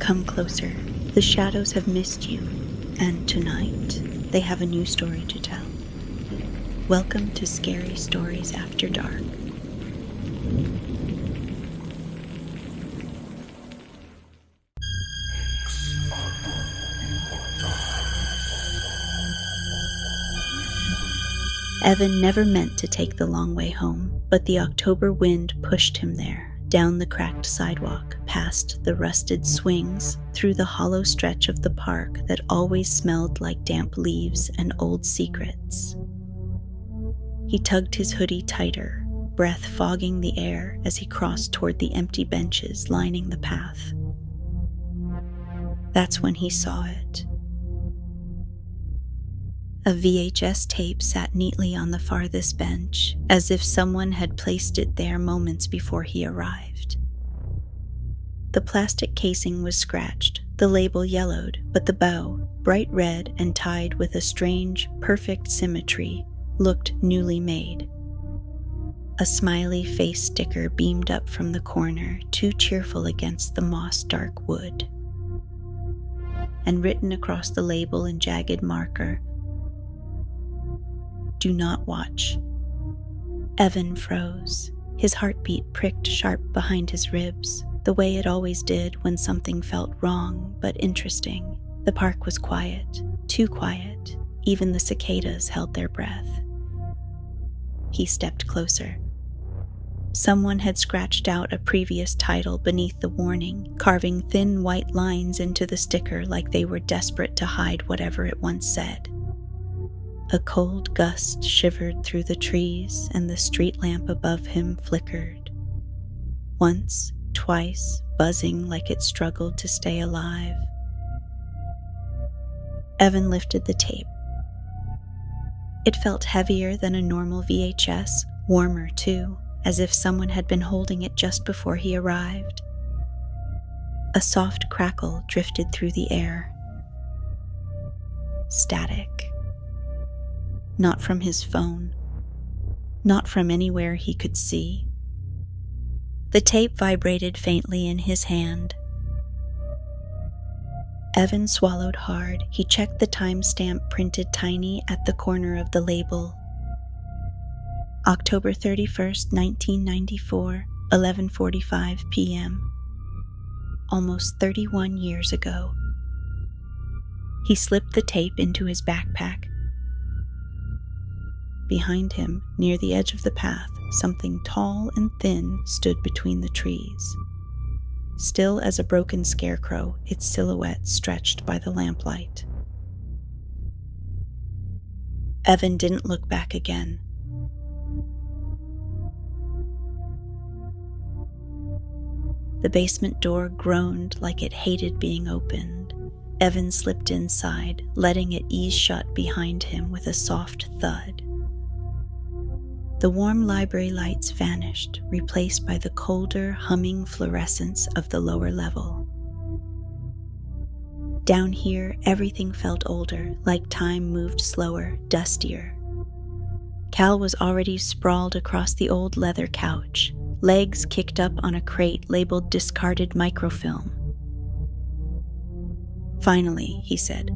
Come closer. The shadows have missed you, and tonight they have a new story to tell. Welcome to Scary Stories After Dark. Evan never meant to take the long way home, but the October wind pushed him there, down the cracked sidewalk, past the rusted swings, through the hollow stretch of the park that always smelled like damp leaves and old secrets. He tugged his hoodie tighter, breath fogging the air as he crossed toward the empty benches lining the path. That's when he saw it. A VHS tape sat neatly on the farthest bench, as if someone had placed it there moments before he arrived. The plastic casing was scratched, the label yellowed, but the bow, bright red and tied with a strange, perfect symmetry, looked newly made. A smiley face sticker beamed up from the corner, too cheerful against the moss-dark wood. And written across the label in jagged marker, "Do not watch." Evan froze. His heartbeat pricked sharp behind his ribs, the way it always did when something felt wrong but interesting. The park was quiet, too quiet. Even the cicadas held their breath. He stepped closer. Someone had scratched out a previous title beneath the warning, carving thin white lines into the sticker like they were desperate to hide whatever it once said. A cold gust shivered through the trees, and the street lamp above him flickered. Once, twice, buzzing like it struggled to stay alive. Evan lifted the tape. It felt heavier than a normal VHS, warmer too, as if someone had been holding it just before he arrived. A soft crackle drifted through the air. Static. Not from his phone. Not from anywhere he could see. The tape vibrated faintly in his hand. Evan swallowed hard. He checked the timestamp printed tiny at the corner of the label. October 31st, 1994, 11:45 p.m. Almost 31 years ago. He slipped the tape into his backpack. Behind him, near the edge of the path, something tall and thin stood between the trees. Still as a broken scarecrow, its silhouette stretched by the lamplight. Evan didn't look back again. The basement door groaned like it hated being opened. Evan slipped inside, letting it ease shut behind him with a soft thud. The warm library lights vanished, replaced by the colder, humming fluorescence of the lower level. Down here, everything felt older, like time moved slower, dustier. Cal was already sprawled across the old leather couch, legs kicked up on a crate labeled discarded microfilm. "Finally," he said.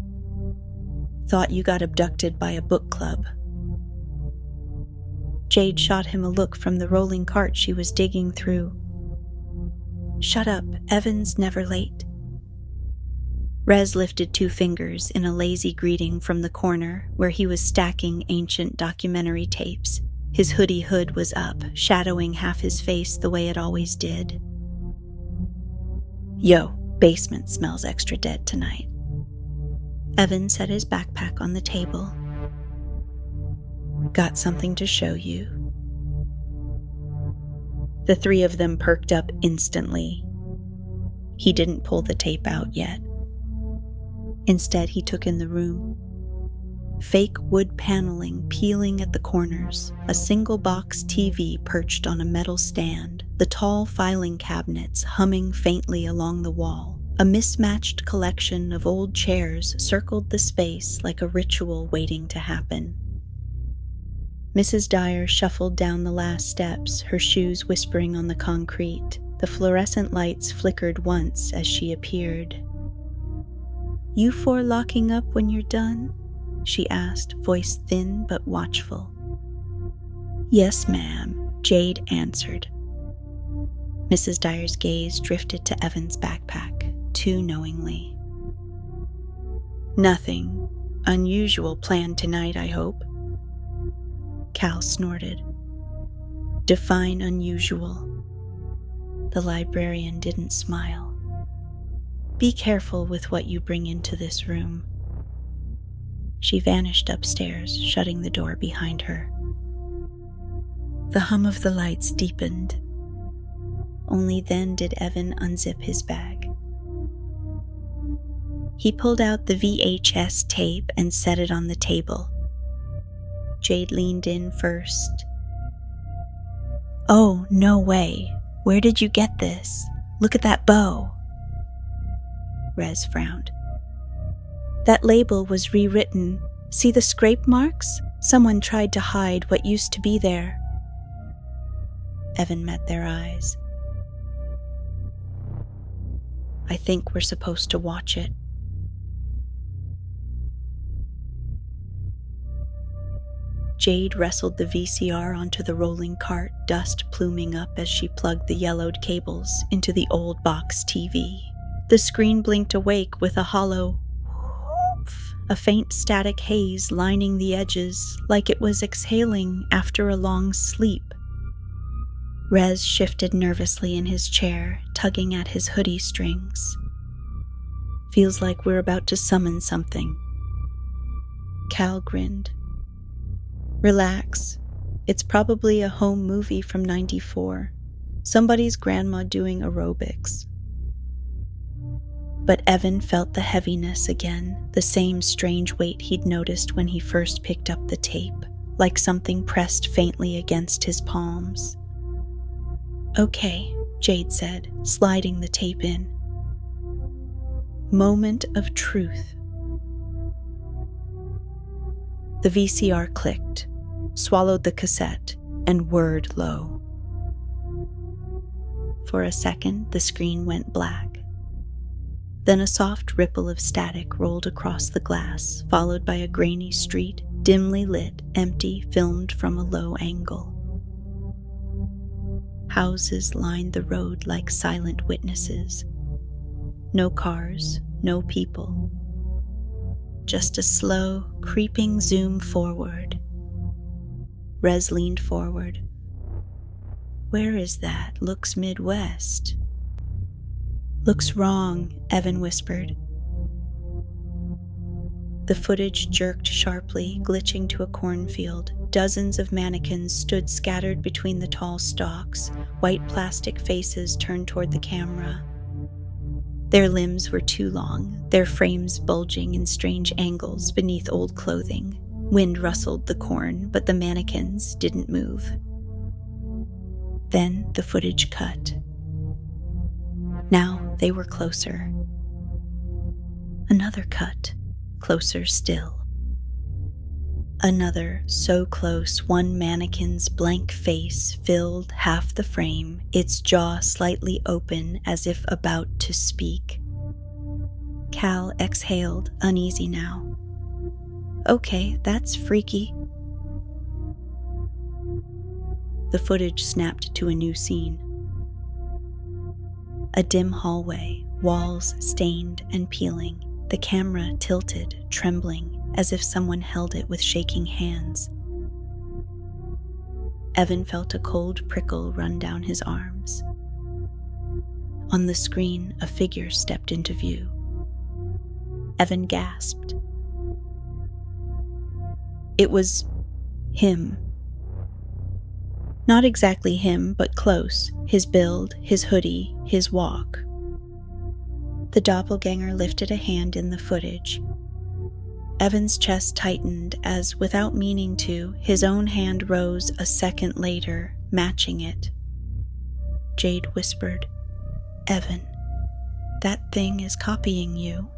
"Thought you got abducted by a book club." Jade shot him a look from the rolling cart she was digging through. "Shut up, Evan's never late." Rez lifted 2 fingers in a lazy greeting from the corner where he was stacking ancient documentary tapes. His hoodie hood was up, shadowing half his face the way it always did. "Yo, basement smells extra dead tonight." Evan set his backpack on the table. "Got something to show you." The 3 of them perked up instantly. He didn't pull the tape out yet. Instead, he took in the room. Fake wood paneling peeling at the corners, a single-box TV perched on a metal stand, the tall filing cabinets humming faintly along the wall. A mismatched collection of old chairs circled the space like a ritual waiting to happen. Mrs. Dyer shuffled down the last steps, her shoes whispering on the concrete. The fluorescent lights flickered once as she appeared. "You for locking up when you're done?" she asked, voice thin but watchful. "Yes, ma'am," Jade answered. Mrs. Dyer's gaze drifted to Evan's backpack, too knowingly. "Nothing unusual planned tonight, I hope?" Cal snorted. "Define unusual." The librarian didn't smile. "Be careful with what you bring into this room." She vanished upstairs, shutting the door behind her. The hum of the lights deepened. Only then did Evan unzip his bag. He pulled out the VHS tape and set it on the table. Jade leaned in first. "Oh, no way. Where did you get this? Look at that bow." Rez frowned. "That label was rewritten. See the scrape marks? Someone tried to hide what used to be there." Evan met their eyes. "I think we're supposed to watch it." Jade wrestled the VCR onto the rolling cart, dust pluming up as she plugged the yellowed cables into the old box TV. The screen blinked awake with a hollow whoof, a faint static haze lining the edges like it was exhaling after a long sleep. Rez shifted nervously in his chair, tugging at his hoodie strings. "Feels like we're about to summon something." Cal grinned. "Relax. It's probably a home movie from '94. Somebody's grandma doing aerobics." But Evan felt the heaviness again, the same strange weight he'd noticed when he first picked up the tape, like something pressed faintly against his palms. "Okay," Jade said, sliding the tape in. Moment of truth. The VCR clicked, swallowed the cassette, and whirred low. For a second, the screen went black. Then a soft ripple of static rolled across the glass, followed by a grainy street, dimly lit, empty, filmed from a low angle. Houses lined the road like silent witnesses. No cars, no people. Just a slow, creeping zoom forward. Rez leaned forward. "Where is that? Looks Midwest." "Looks wrong," Evan whispered. The footage jerked sharply, glitching to a cornfield. Dozens of mannequins stood scattered between the tall stalks, white plastic faces turned toward the camera. Their limbs were too long, their frames bulging in strange angles beneath old clothing. Wind rustled the corn, but the mannequins didn't move. Then the footage cut. Now they were closer. Another cut, closer still. Another, so close one mannequin's blank face filled half the frame, its jaw slightly open as if about to speak. Cal exhaled, uneasy now. "Okay, that's freaky." The footage snapped to a new scene. A dim hallway, walls stained and peeling, the camera tilted, trembling, as if someone held it with shaking hands. Evan felt a cold prickle run down his arms. On the screen, a figure stepped into view. Evan gasped. It was him. Not exactly him, but close. His build, his hoodie, his walk. The doppelganger lifted a hand in the footage. Evan's chest tightened as, without meaning to, his own hand rose a second later, matching it. Jade whispered, "Evan, that thing is copying you."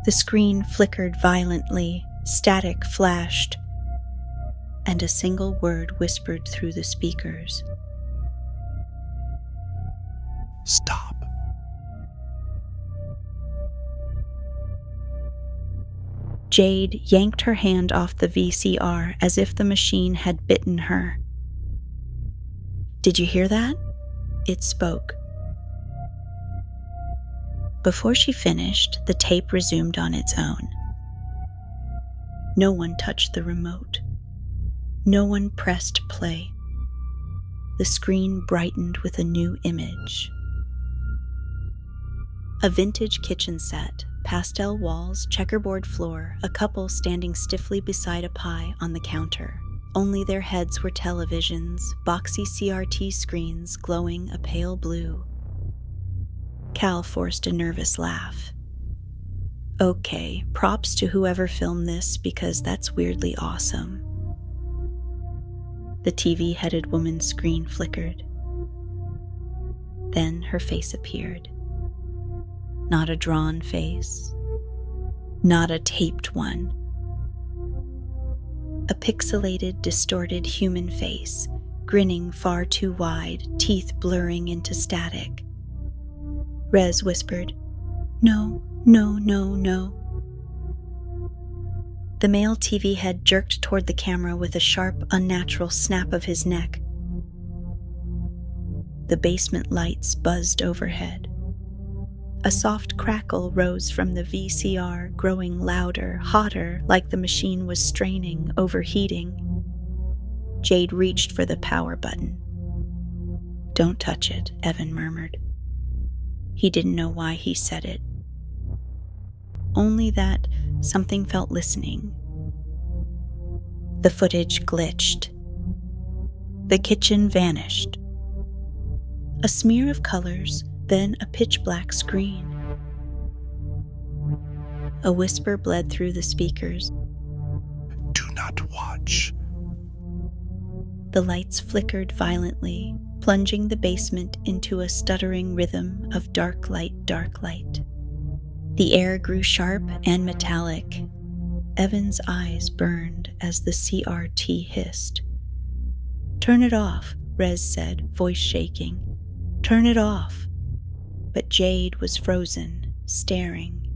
The screen flickered violently, static flashed, and a single word whispered through the speakers. Stop. Jade yanked her hand off the VCR as if the machine had bitten her. "Did you hear that?" It spoke. Before she finished, the tape resumed on its own. No one touched the remote. No one pressed play. The screen brightened with a new image. A vintage kitchen set, pastel walls, checkerboard floor, a couple standing stiffly beside a pie on the counter. Only their heads were televisions, boxy CRT screens glowing a pale blue. Cal forced a nervous laugh. "Okay, props to whoever filmed this because that's weirdly awesome." The TV-headed woman's screen flickered. Then her face appeared. Not a drawn face, not a taped one. A pixelated, distorted human face, grinning far too wide, teeth blurring into static. Rez whispered, "No, no, no, no." The male TV head jerked toward the camera with a sharp, unnatural snap of his neck. The basement lights buzzed overhead. A soft crackle rose from the VCR, growing louder, hotter, like the machine was straining, overheating. Jade reached for the power button. "Don't touch it," Evan murmured. He didn't know why he said it. Only that something felt listening. The footage glitched. The kitchen vanished. A smear of colors, then a pitch-black screen. A whisper bled through the speakers. Do not watch. The lights flickered violently, plunging the basement into a stuttering rhythm of dark light, dark light. The air grew sharp and metallic. Evan's eyes burned as the CRT hissed. "Turn it off," Rez said, voice shaking. "Turn it off." But Jade was frozen, staring.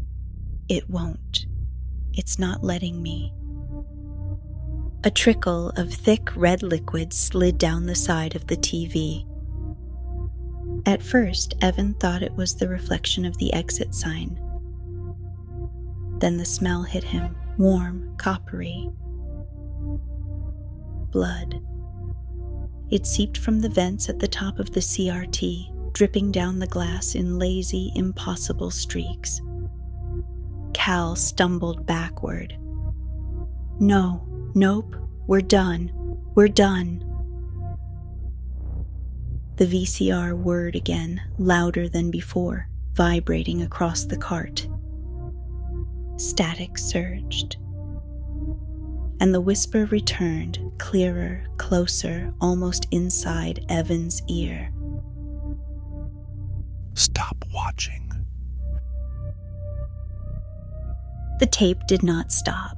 "It won't. It's not letting me." A trickle of thick red liquid slid down the side of the TV. At first, Evan thought it was the reflection of the exit sign. Then the smell hit him, warm, coppery. Blood. It seeped from the vents at the top of the CRT, dripping down the glass in lazy, impossible streaks. Cal stumbled backward. "No, nope, we're done. We're done." The VCR whirred again, louder than before, vibrating across the cart. Static surged. And the whisper returned, clearer, closer, almost inside Evan's ear. Stop watching. The tape did not stop.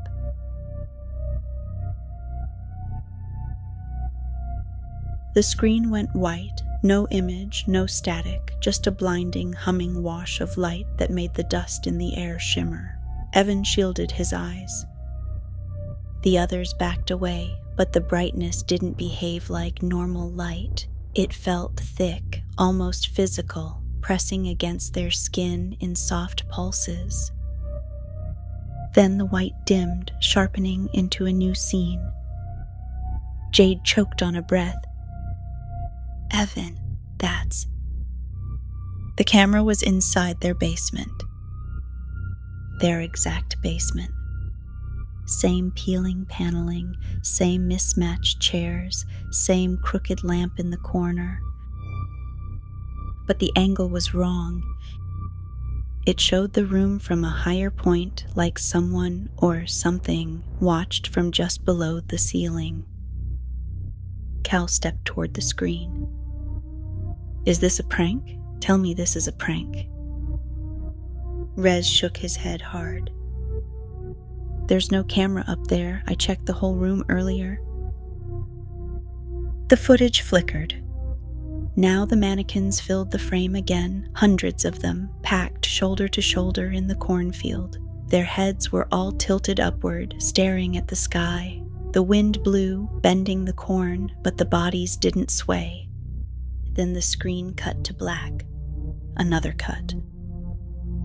The screen went white, no image, no static, just a blinding, humming wash of light that made the dust in the air shimmer. Evan shielded his eyes. The others backed away, but the brightness didn't behave like normal light. It felt thick, almost physical, pressing against their skin in soft pulses. Then the white dimmed, sharpening into a new scene. Jade choked on a breath. "Evan, that's..." The camera was inside their basement. Their exact basement. Same peeling paneling, same mismatched chairs, same crooked lamp in the corner. But the angle was wrong. It showed the room from a higher point, like someone or something watched from just below the ceiling. Cal stepped toward the screen. "Is this a prank? Tell me this is a prank." Rez shook his head hard. "There's no camera up there. I checked the whole room earlier." The footage flickered. Now the mannequins filled the frame again, hundreds of them, packed shoulder to shoulder in the cornfield. Their heads were all tilted upward, staring at the sky. The wind blew, bending the corn, but the bodies didn't sway. Then the screen cut to black. Another cut.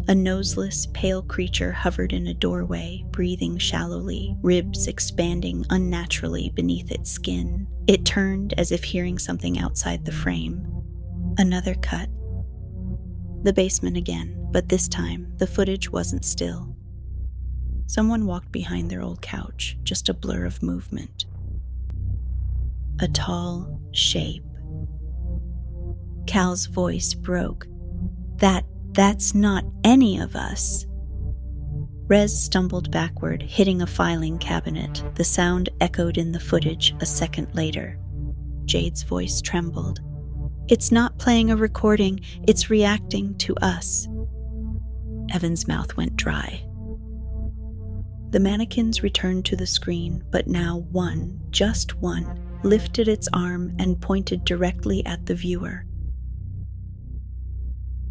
A noseless, pale creature hovered in a doorway, breathing shallowly, ribs expanding unnaturally beneath its skin. It turned as if hearing something outside the frame. Another cut. The basement again, but this time the footage wasn't still. Someone walked behind their old couch, just a blur of movement. A tall shape. Cal's voice broke. That's not any of us. Rez stumbled backward, hitting a filing cabinet. The sound echoed in the footage a second later. Jade's voice trembled. It's not playing a recording, it's reacting to us. Evan's mouth went dry. The mannequins returned to the screen, but now one, just one, lifted its arm and pointed directly at the viewer.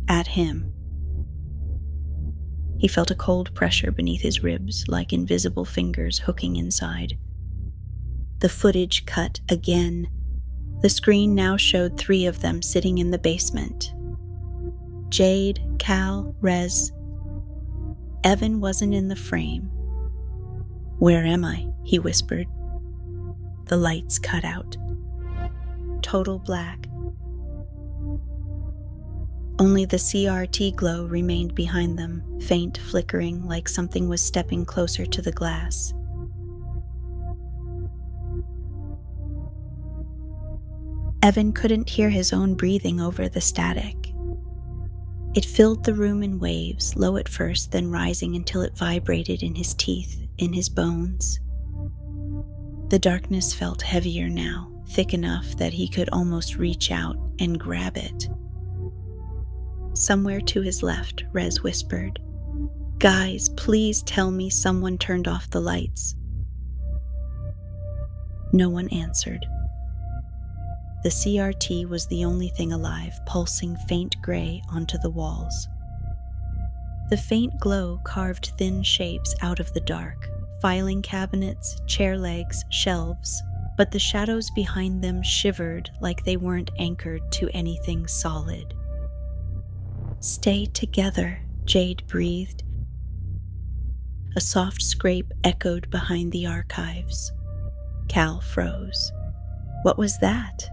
At him. He felt a cold pressure beneath his ribs, like invisible fingers hooking inside. The footage cut again. The screen now showed 3 of them sitting in the basement. Jade, Cal, Rez. Evan wasn't in the frame. "Where am I?" he whispered. The lights cut out. Total black. Only the CRT glow remained behind them, faint flickering like something was stepping closer to the glass. Evan couldn't hear his own breathing over the static. It filled the room in waves, low at first, then rising until it vibrated in his teeth, in his bones. The darkness felt heavier now, thick enough that he could almost reach out and grab it. Somewhere to his left, Rez whispered, "Guys, please tell me someone turned off the lights." No one answered. The CRT was the only thing alive, pulsing faint gray onto the walls. The faint glow carved thin shapes out of the dark, filing cabinets, chair legs, shelves, but the shadows behind them shivered like they weren't anchored to anything solid. "Stay together," Jade breathed. A soft scrape echoed behind the archives. Cal froze. What was that?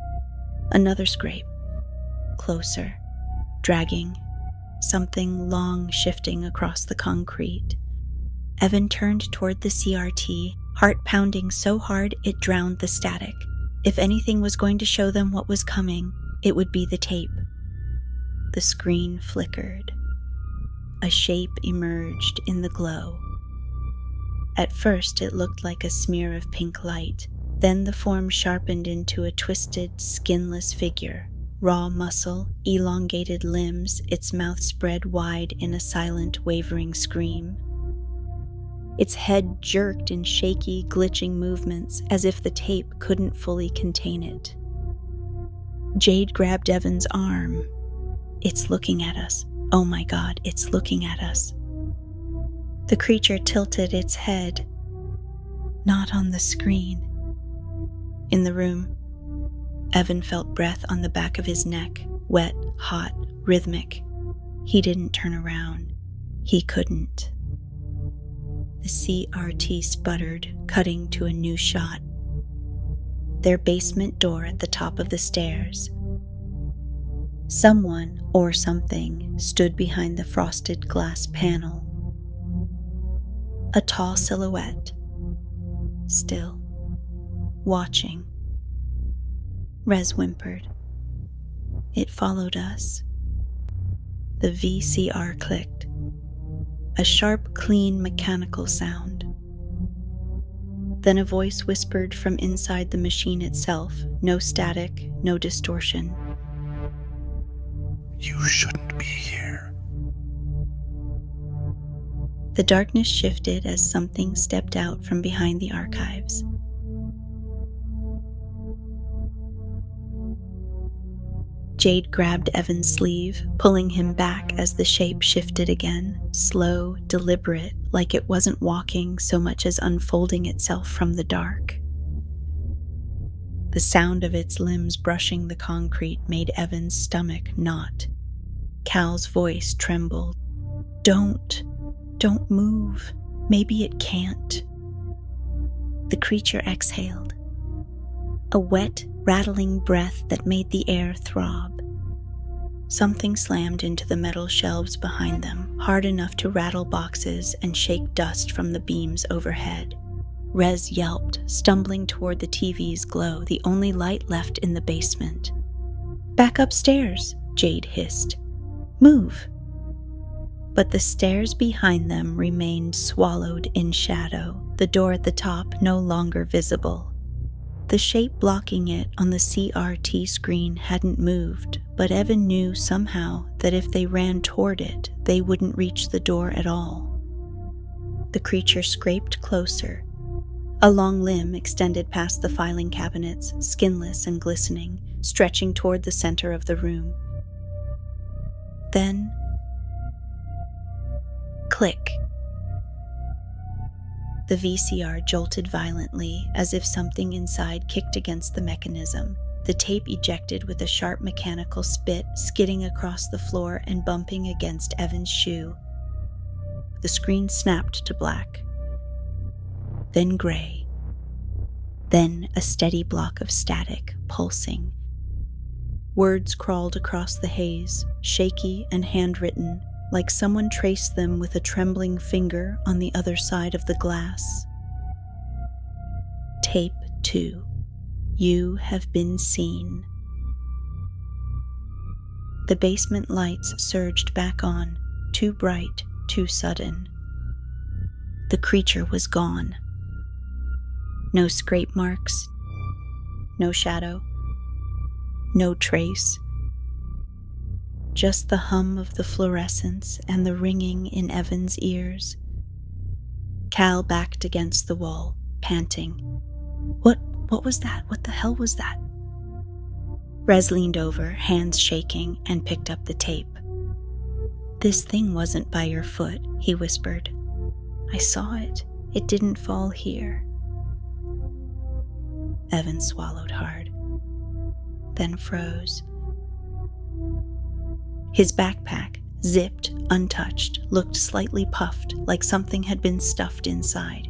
Another scrape. Closer. Dragging. Something long shifting across the concrete. Evan turned toward the CRT, heart pounding so hard it drowned the static. If anything was going to show them what was coming, it would be the tape. The screen flickered. A shape emerged in the glow. At first, it looked like a smear of pink light. Then the form sharpened into a twisted, skinless figure. Raw muscle, elongated limbs, its mouth spread wide in a silent, wavering scream. Its head jerked in shaky, glitching movements, as if the tape couldn't fully contain it. Jade grabbed Evan's arm. "It's looking at us. Oh my God, it's looking at us." The creature tilted its head. Not on the screen. In the room, Evan felt breath on the back of his neck, wet, hot, rhythmic. He didn't turn around. He couldn't. The CRT sputtered, cutting to a new shot. Their basement door at the top of the stairs. Someone or something stood behind the frosted glass panel. A tall silhouette. Still. Watching. Rez whimpered. It followed us. The VCR clicked. A sharp, clean, mechanical sound. Then a voice whispered from inside the machine itself, no static, no distortion. "You shouldn't be here." The darkness shifted as something stepped out from behind the archives. Jade grabbed Evan's sleeve, pulling him back as the shape shifted again, slow, deliberate, like it wasn't walking so much as unfolding itself from the dark. The sound of its limbs brushing the concrete made Evan's stomach knot. Cal's voice trembled. Don't move. Maybe it can't." The creature exhaled, a wet, rattling breath that made the air throb. Something slammed into the metal shelves behind them, hard enough to rattle boxes and shake dust from the beams overhead. Rez yelped, stumbling toward the TV's glow, the only light left in the basement. "Back upstairs," Jade hissed. "Move." But the stairs behind them remained swallowed in shadow, the door at the top no longer visible. The shape blocking it on the CRT screen hadn't moved, but Evan knew somehow that if they ran toward it, they wouldn't reach the door at all. The creature scraped closer. A long limb extended past the filing cabinets, skinless and glistening, stretching toward the center of the room. Then, click. The VCR jolted violently, as if something inside kicked against the mechanism. The tape ejected with a sharp mechanical spit, skidding across the floor and bumping against Evan's shoe. The screen snapped to black, then gray, then a steady block of static, pulsing. Words crawled across the haze, shaky and handwritten, like someone traced them with a trembling finger on the other side of the glass. Tape 2. You have been seen. The basement lights surged back on, too bright, too sudden. The creature was gone. No scrape marks, no shadow, no trace. Just the hum of the fluorescence and the ringing in Evan's ears. Cal backed against the wall, panting. What was that? What the hell was that?" Rez leaned over, hands shaking, and picked up the tape. "This thing wasn't by your foot," he whispered. "I saw it. It didn't fall here." Evan swallowed hard, then froze. His backpack, zipped, untouched, looked slightly puffed, like something had been stuffed inside.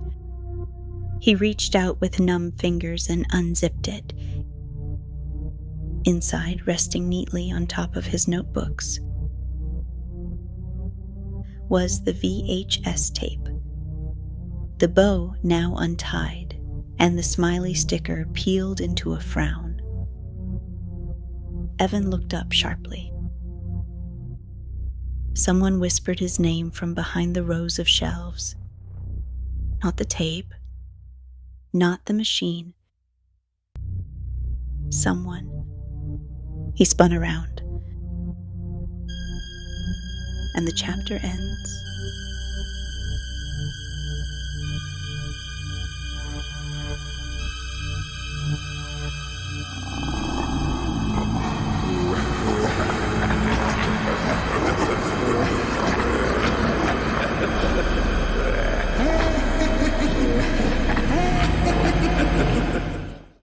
He reached out with numb fingers and unzipped it. Inside, resting neatly on top of his notebooks, was the VHS tape. The bow now untied, and the smiley sticker peeled into a frown. Evan looked up sharply. Someone whispered his name from behind the rows of shelves. Not the tape, not the machine. Someone. He spun around. And the chapter ends